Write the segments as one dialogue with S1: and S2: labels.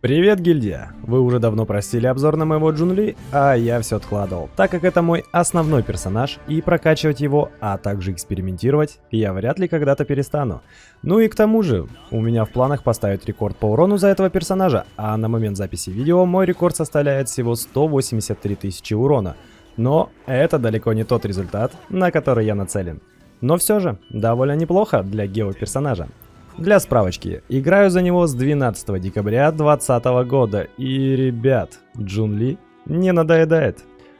S1: Привет, гильдия! Вы уже давно просили обзор на моего Джунли, а я все откладывал, так как это мой основной персонаж, и прокачивать его, а также экспериментировать, я вряд ли когда-то перестану. Ну и к тому же, у меня в планах поставить рекорд по урону за этого персонажа, а на момент записи видео мой рекорд составляет всего 183 тысячи урона. Но это далеко не тот результат, на который я нацелен. Но все же, довольно неплохо для гео-персонажа. Для справочки, играю за него с 12 декабря 2020 года, и, ребят, Джунли не надоедает.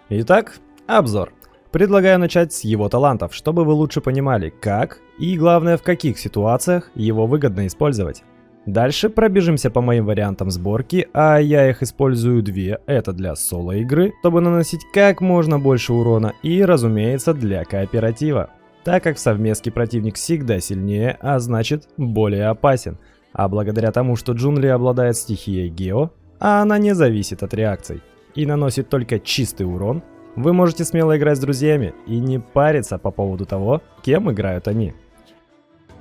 S1: Итак, обзор. Предлагаю начать с его талантов, чтобы вы лучше понимали, как и, главное, в каких ситуациях его выгодно использовать. Дальше пробежимся по моим вариантам сборки, а я их использую две, это для соло-игры, чтобы наносить как можно больше урона, и, разумеется, для кооператива. Так как в совместке противник всегда сильнее, а значит более опасен. А благодаря тому, что Джунли обладает стихией Гео, а она не зависит от реакций и наносит только чистый урон, вы можете смело играть с друзьями и не париться по поводу того, кем играют они.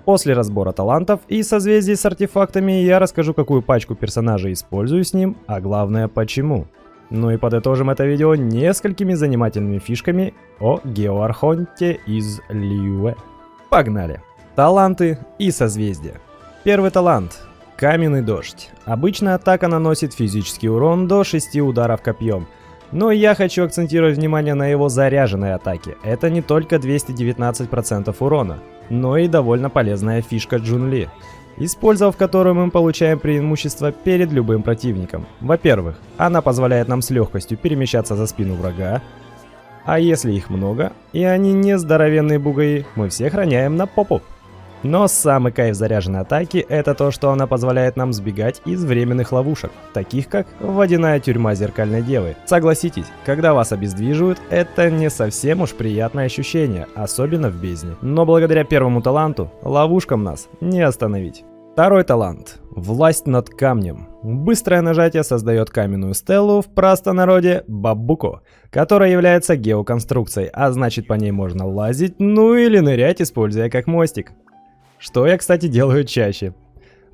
S1: После разбора талантов и созвездий с артефактами я расскажу, какую пачку персонажей использую с ним, а главное почему. Ну и подытожим это видео несколькими занимательными фишками о Геоархонте из Лiyue. Погнали! Таланты и созвездия. Первый талант. Каменный дождь. Обычно атака наносит физический урон до 6 ударов копьем. Но я хочу акцентировать внимание на его заряженной атаке. Это не только 219% урона, но и довольно полезная фишка Джунли, использовав которую мы получаем преимущество перед любым противником. Во-первых, она позволяет нам с легкостью перемещаться за спину врага, а если их много, и они не здоровенные бугаи, мы всех роняем на попу. Но самый кайф заряженной атаки — это то, что она позволяет нам сбегать из временных ловушек, таких как водяная тюрьма Зеркальной Девы. Согласитесь, когда вас обездвиживают, это не совсем уж приятное ощущение, особенно в бездне. Но благодаря первому таланту, ловушкам нас не остановить. Второй талант. Власть над камнем. Быстрое нажатие создает каменную стелу, в простонародье бабуку, которая является геоконструкцией, а значит по ней можно лазить, ну или нырять, используя как мостик. Что я, кстати, делаю чаще.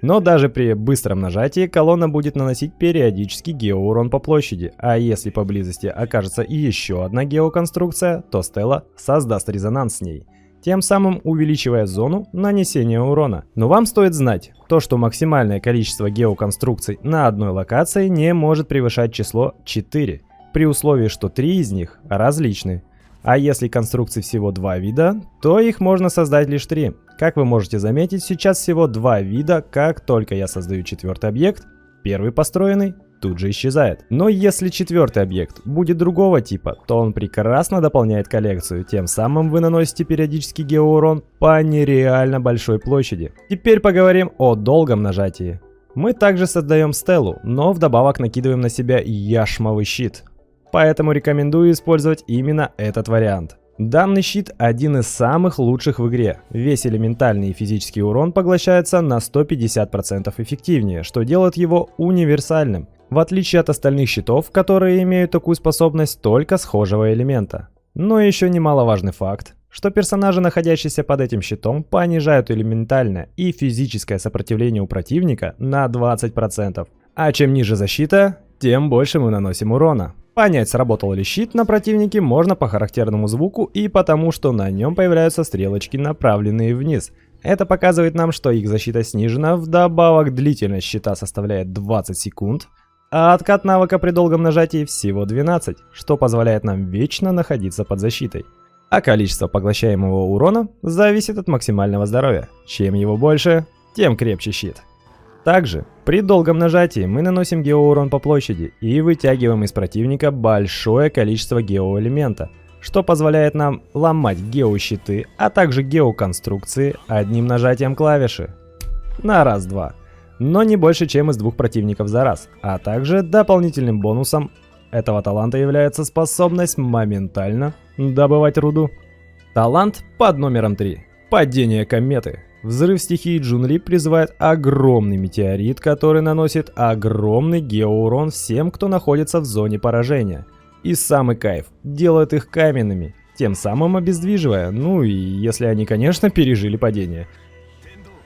S1: Но даже при быстром нажатии колонна будет наносить периодически геоурон по площади, а если поблизости окажется и еще одна геоконструкция, то стела создаст резонанс с ней, тем самым увеличивая зону нанесения урона. Но вам стоит знать, то, что максимальное количество геоконструкций на одной локации не может превышать число 4, при условии, что 3 из них различны. А если конструкций всего 2 вида, то их можно создать лишь 3. Как вы можете заметить, сейчас всего 2 вида, как только я создаю 4-й объект, первый построенный тут же исчезает. Но если 4-й объект будет другого типа, то он прекрасно дополняет коллекцию, тем самым вы наносите периодический геоурон по нереально большой площади. Теперь поговорим о долгом нажатии. Мы также создаем стелу, но вдобавок накидываем на себя яшмовый щит. Поэтому рекомендую использовать именно этот вариант. Данный щит один из самых лучших в игре. Весь элементальный и физический урон поглощается на 150% эффективнее, что делает его универсальным, в отличие от остальных щитов, которые имеют такую способность только схожего элемента. Но еще немаловажный факт, что персонажи, находящиеся под этим щитом, понижают элементальное и физическое сопротивление у противника на 20%. А чем ниже защита, тем больше мы наносим урона. Понять, сработал ли щит на противнике, можно по характерному звуку и потому, что на нем появляются стрелочки, направленные вниз. Это показывает нам, что их защита снижена, вдобавок длительность щита составляет 20 секунд, а откат навыка при долгом нажатии всего 12, что позволяет нам вечно находиться под защитой. А количество поглощаемого урона зависит от максимального здоровья. Чем его больше, тем крепче щит. Также, при долгом нажатии мы наносим геоурон по площади и вытягиваем из противника большое количество геоэлемента, что позволяет нам ломать геощиты, а также геоконструкции одним нажатием клавиши. На раз-два. Но не больше, чем из 2 противников за раз. А также дополнительным бонусом этого таланта является способность моментально добывать руду. Талант под номером 3. Падение кометы. Взрыв стихии Джунли призывает огромный метеорит, который наносит огромный геоурон всем, кто находится в зоне поражения. И самый кайф, делает их каменными, тем самым обездвиживая, ну и если они, конечно, пережили падение.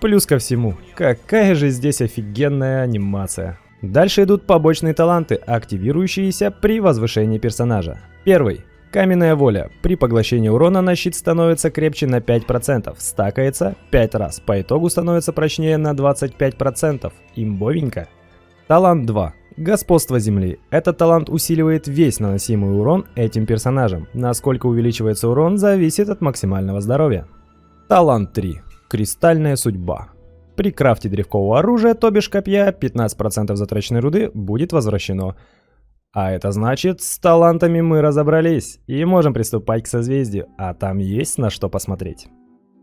S1: Плюс ко всему, какая же здесь офигенная анимация. Дальше идут побочные таланты, активирующиеся при возвышении персонажа. Первый. Каменная воля. При поглощении урона на щит становится крепче на 5%, стакается 5 раз, по итогу становится прочнее на 25%. Имбовенько. Талант 2. Господство земли. Этот талант усиливает весь наносимый урон этим персонажем. Насколько увеличивается урон, зависит от максимального здоровья. Талант 3. Кристальная судьба. При крафте древкового оружия, то бишь копья, 15% затраченной руды будет возвращено. А это значит, с талантами мы разобрались и можем приступать к созвездию, а там есть на что посмотреть.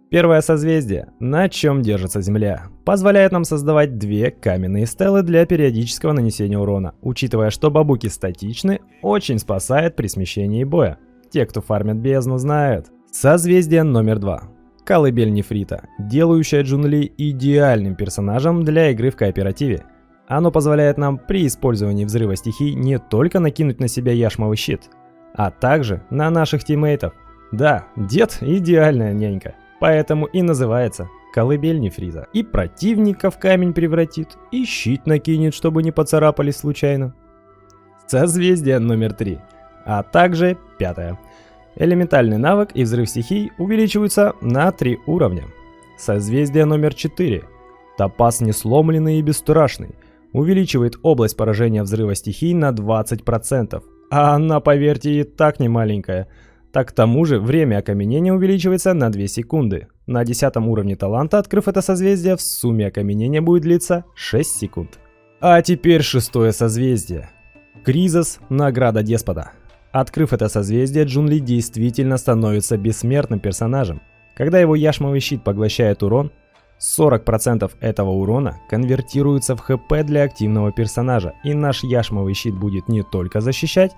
S1: Первое созвездие, на чем держится Земля, позволяет нам создавать две каменные стелы для периодического нанесения урона. Учитывая, что бабуки статичны, очень спасает при смещении боя. Те, кто фармит бездну, знают. Созвездие номер 2. Колыбель Нефрита, делающая Джун Ли идеальным персонажем для игры в кооперативе. Оно позволяет нам при использовании взрыва стихий не только накинуть на себя яшмовый щит, а также на наших тиммейтов. Да, дед идеальная нянька, поэтому и называется Колыбель Нефрита. И противника в камень превратит, и щит накинет, чтобы не поцарапались случайно. Созвездие номер 3, а также пятое. Элементальный навык и взрыв стихий увеличиваются на 3 уровня. Созвездие номер 4. Топаз несломленный и бесстрашный. Увеличивает область поражения взрыва стихий на 20%. А она, поверьте, и так не маленькая. Так к тому же время окаменения увеличивается на 2 секунды. На 10 уровне таланта, открыв это созвездие, в сумме окаменение будет длиться 6 секунд. А теперь шестое созвездие. Кризис, награда деспота. Открыв это созвездие, Джун Ли действительно становится бессмертным персонажем. Когда его яшмовый щит поглощает урон, 40% этого урона конвертируется в ХП для активного персонажа, и наш яшмовый щит будет не только защищать,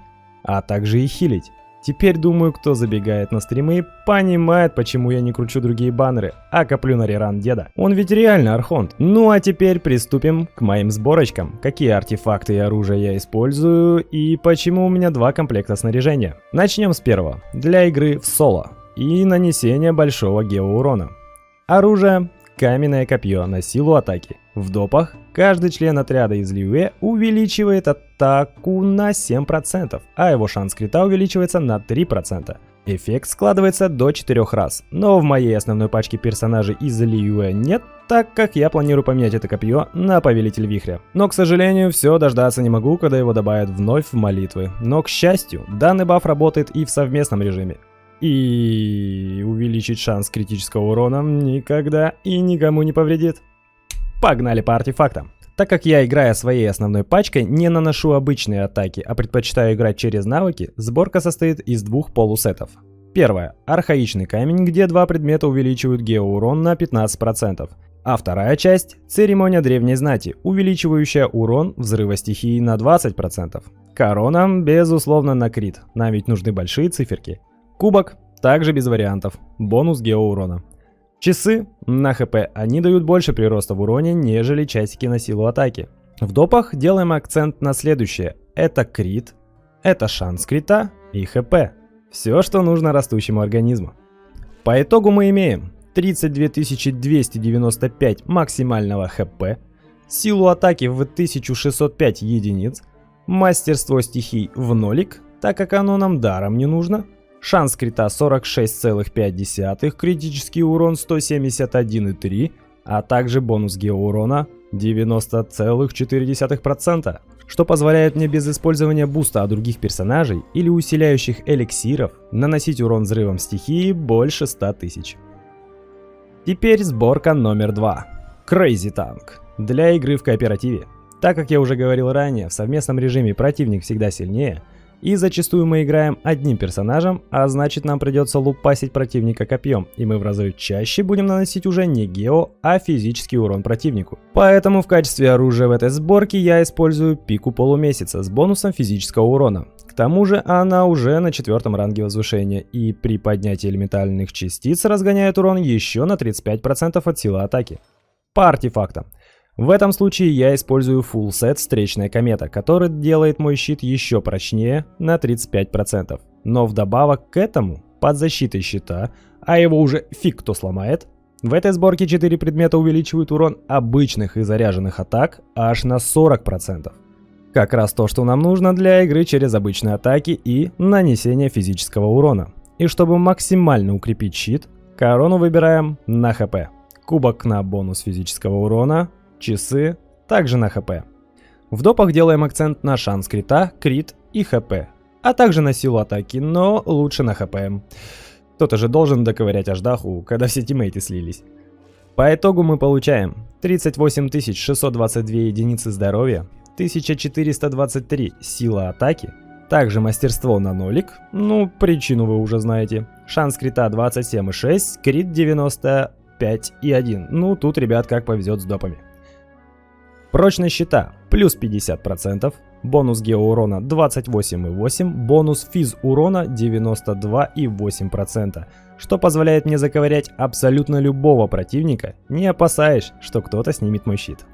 S1: а также и хилить. Теперь, думаю, кто забегает на стримы, понимает, почему я не кручу другие баннеры, а коплю на реран деда. Он ведь реально архонт. Ну а теперь приступим к моим сборочкам. Какие артефакты и оружие я использую, и почему у меня 2 комплекта снаряжения. Начнем с первого. Для игры в соло и нанесения большого геоурона. Оружие. Каменное копье на силу атаки. В допах каждый член отряда из Лиюэ увеличивает атаку на 7%, а его шанс крита увеличивается на 3%. Эффект складывается до 4 раз, но в моей основной пачке персонажей из Лиюэ нет, так как я планирую поменять это копье на Повелитель Вихря. Но, к сожалению, все дождаться не могу, когда его добавят вновь в молитвы. Но, к счастью, данный баф работает и в совместном режиме. И увеличить шанс критического урона никогда и никому не повредит. Погнали по артефактам. Так как я, играя своей основной пачкой, не наношу обычные атаки, а предпочитаю играть через навыки, сборка состоит из 2 полусетов. Первое. Архаичный камень, где 2 предмета увеличивают геоурон на 15%. А вторая часть – церемония древней знати, увеличивающая урон взрыва стихии на 20%. Корона, безусловно, на крит, нам ведь нужны большие циферки. Кубок также без вариантов, бонус геоурона. Часы на хп, они дают больше прироста в уроне, нежели часики на силу атаки. В допах делаем акцент на следующее. Это крит, это шанс крита и хп. Все, что нужно растущему организму. По итогу мы имеем 32 295 максимального хп, силу атаки в 1605 единиц, мастерство стихий в нолик, так как оно нам даром не нужно, шанс крита 46,5, критический урон 171,3, а также бонус геоурона 90,4%, что позволяет мне без использования буста от других персонажей или усиляющих эликсиров наносить урон взрывом стихии больше 100 тысяч. Теперь сборка номер 2. Crazy Tank. Для игры в кооперативе. Так как я уже говорил ранее, в совместном режиме противник всегда сильнее, и зачастую мы играем одним персонажем, а значит нам придется лупасить противника копьем, и мы в разы чаще будем наносить уже не гео, а физический урон противнику. Поэтому в качестве оружия в этой сборке я использую пику полумесяца с бонусом физического урона. К тому же она уже на 4-м ранге возвышения, и при поднятии элементальных частиц разгоняет урон еще на 35% от силы атаки. По артефактам. В этом случае я использую full set Встречная комета, который делает мой щит еще прочнее на 35%. Но вдобавок к этому, под защитой щита, а его уже фиг кто сломает, В этой сборке 4 предмета увеличивают урон обычных и заряженных атак аж на 40%. Как раз то, что нам нужно для игры через обычные атаки и нанесения физического урона. И чтобы максимально укрепить щит, корону выбираем на ХП. Кубок на бонус физического урона, часы также на ХП. В допах делаем акцент на шанс крита, крит и ХП, а также на силу атаки, но лучше на ХП. Кто-то же должен доковырять аждаху, когда все тиммейты слились. По итогу мы получаем 38 622 единицы здоровья, 1423 сила атаки, также мастерство на нолик, ну причину вы уже знаете, шанс крита 27,6, крит 95,1, ну тут, ребят, как повезет с допами. Прочность щита плюс 50%, бонус геоурона 28,8%, бонус физ урона 92,8%, что позволяет мне заковырять абсолютно любого противника, не опасаясь, что кто-то снимет мой щит.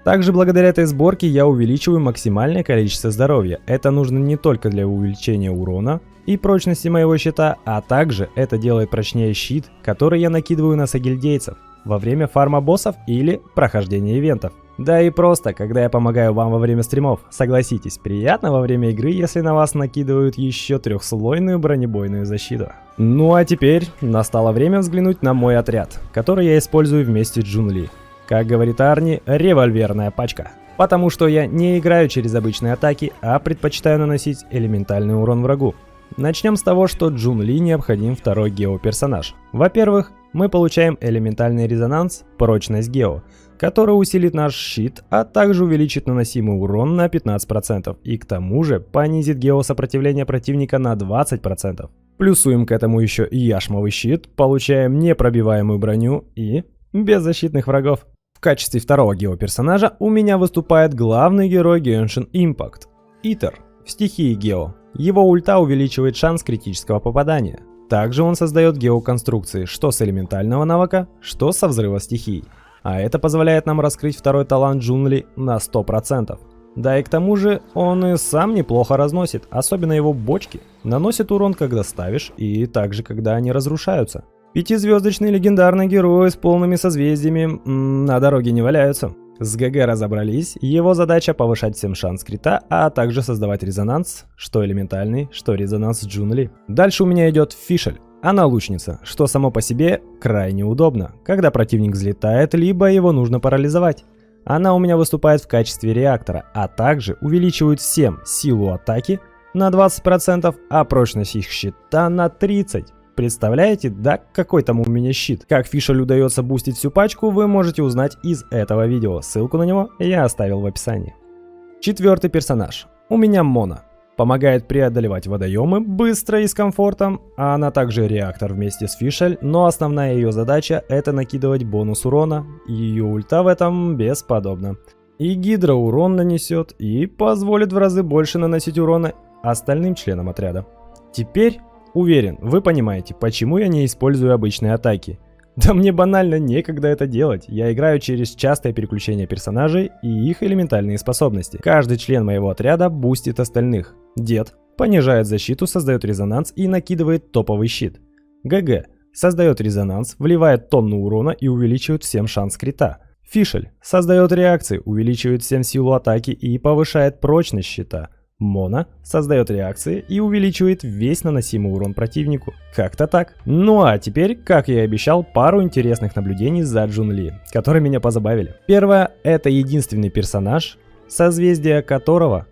S1: Также благодаря этой сборке я увеличиваю максимальное количество здоровья. Это нужно не только для увеличения урона и прочности моего щита, а также это делает прочнее щит, который я накидываю на сагильдейцев во время фарма боссов или прохождения ивентов. Да и просто, когда я помогаю вам во время стримов. Согласитесь, приятно во время игры, если на вас накидывают еще трехслойную бронебойную защиту. Ну а теперь настало время взглянуть на мой отряд, который я использую вместе с Джун Ли. Как говорит Арни, револьверная пачка. Потому что я не играю через обычные атаки, а предпочитаю наносить элементальный урон врагу. Начнем с того, что Джун Ли необходим второй гео-персонаж. Во-первых, мы получаем элементальный резонанс, прочность гео, который усилит наш щит, а также увеличит наносимый урон на 15% и к тому же понизит геосопротивление противника на 20%. Плюсуем к этому еще и яшмовый щит, получаем непробиваемую броню и беззащитных врагов. В качестве второго гео-персонажа у меня выступает главный герой Genshin Impact – Итер в стихии гео. Его ульта увеличивает шанс критического попадания. Также он создает геоконструкции, что с элементального навыка, что со взрыва стихий. А это позволяет нам раскрыть второй талант Джун Ли на 100%. Да и к тому же он и сам неплохо разносит, особенно его бочки. Наносит урон, когда ставишь, и также когда они разрушаются. Пятизвездочный легендарный герой с полными созвездиями на дороге не валяются. С ГГ разобрались, его задача повышать всем шанс крита, а также создавать резонанс, что элементальный, что резонанс Джун Ли. Дальше у меня идет Фишель. Она лучница, что само по себе крайне удобно, когда противник взлетает, либо его нужно парализовать. Она у меня выступает в качестве реактора, а также увеличивает всем силу атаки на 20%, а прочность их щита на 30%. Представляете, да, какой там у меня щит? Как Фишель удается бустить всю пачку, вы можете узнать из этого видео. Ссылку на него я оставил в описании. Четвертый персонаж. У меня Мона. Помогает преодолевать водоемы быстро и с комфортом. А она также реактор вместе с Фишель, но основная ее задача это накидывать бонус урона. Ее ульта в этом бесподобна. И гидро урон нанесет, и позволит в разы больше наносить урона остальным членам отряда. Теперь... Уверен, вы понимаете, почему я не использую обычные атаки. Да мне банально некогда это делать. Я играю через частое переключение персонажей и их элементальные способности. Каждый член моего отряда бустит остальных. Дед понижает защиту, создает резонанс и накидывает топовый щит. ГГ создает резонанс, вливает тонну урона и увеличивает всем шанс крита. Фишель создает реакции, увеличивает всем силу атаки и повышает прочность щита. Мона создает реакции и увеличивает весь наносимый урон противнику. Как-то так. Ну а теперь, как я и обещал, пару интересных наблюдений за Джун Ли, которые меня позабавили. Первое, это единственный персонаж, созвездие которого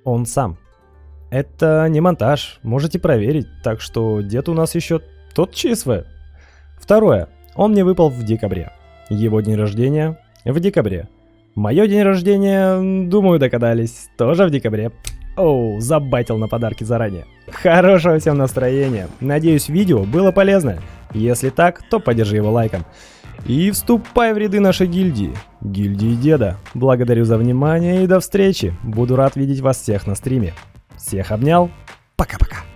S1: он сам. Это не монтаж, можете проверить, так что дед у нас еще тот ЧСВ. Второе, он мне выпал в декабре. Его день рождения в декабре. Мое день рождения, думаю, догадались, тоже в декабре. Оу, забайтил на подарки заранее. Хорошего всем настроения. Надеюсь, видео было полезно. Если так, то поддержи его лайком. И вступай в ряды нашей гильдии. Гильдии Деда. Благодарю за внимание и до встречи. Буду рад видеть вас всех на стриме. Всех обнял. Пока-пока.